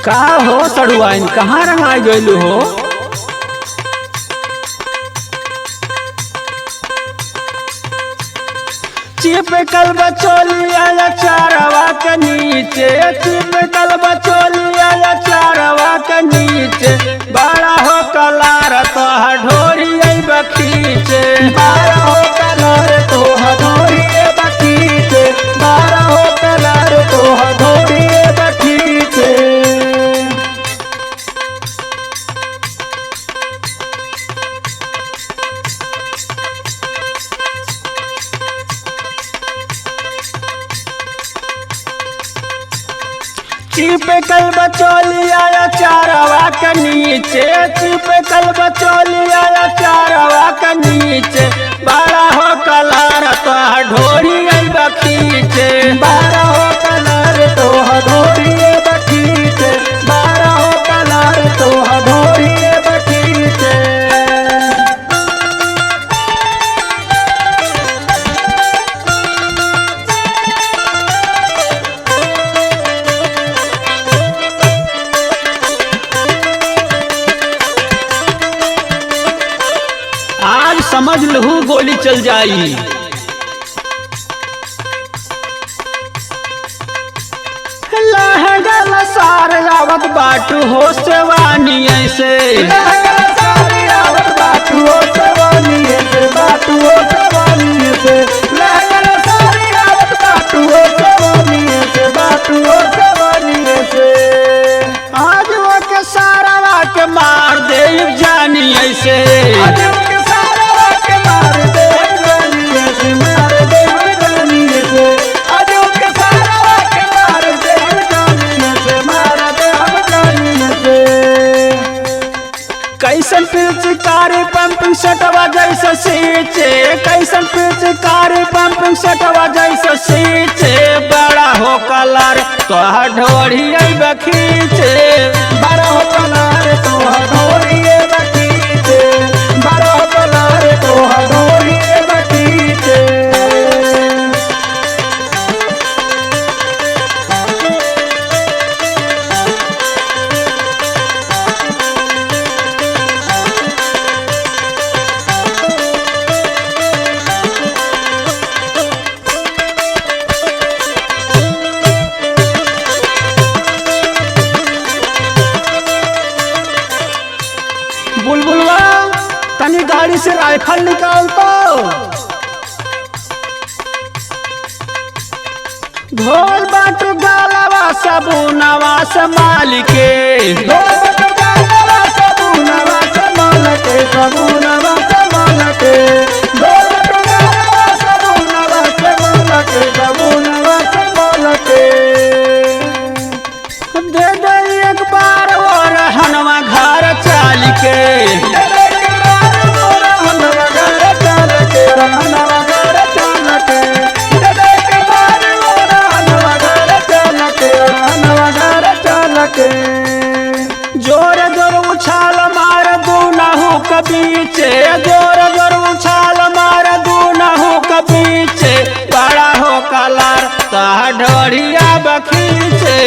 का हो सड़ुआइन कहाँ रंगा गइलू हो? चिपकल बचोलिया चारवा के नीचे, चिपकल बचोलिया चारवा के नीचे, बड़ा हो कलार तो ढोरी बखीचे, बड़ा हो कलार तो ढोरी बखीचे, बड़ा हो कलार तो ढोरी बखीचे। चिपकल बचोलिया चारवा के नीचे, चिपकल बचोलिया चारवा के नीचे, बड़ा हो कलर तो ढोरी बखीचे, बड़ा हो कलर तो ढोरी बखीचे, बड़ा हो कलर तो ढोरी बखीचे। आज समझ लहू गोली चल जाई। लहगल सार आवत बाटू हो सेवानी ऐसे, लहगल सार आवत बाटू हो सेवानी ऐसे, बाटू हो सेवानी ऐसे, लहगल सार आवत बाटू हो सेवानी ऐसे, बाटू हो सेवानी ऐसे। आज वो के सारा के मार दे जानी ऐसे, आज वो के सारा के मार दे जानी ऐसे, मार दे जानी ऐसे, आज वो के सारा के मार दे जानी ऐसे, मार दे जानी ऐसे। कैसन पिचकारी पंपिंग सेटवा जैसे सींचे, कैसन पिचकारी पंपिंग सेटवा जैसे सींचे, बड़ा हो कलर तो ढोरी बखीचे, बड़ा हो कलर तो ढोरी बखीचे, बड़ा हो कलर तो ढोरी बखीचे। बुलबुलवा तनी गाड़ी से राइफल निकाल तो, ढोल बाट गालवा सबूनवा संभाल के, ढोल बाट गालवा सबूनवा संभाल के, सबूनवा संभाल के, ढोल बाट गालवा सबूनवा संभाल के, सबूनवा संभाल के। दे दे एक बार और हनवा घर चाल के, जोर जोर उछाल मार दूनहु के बीचे, जोर जोर उछाल मार दूनहु के बीचे, बड़ा हो कलर ता ढोरिया बखीचे।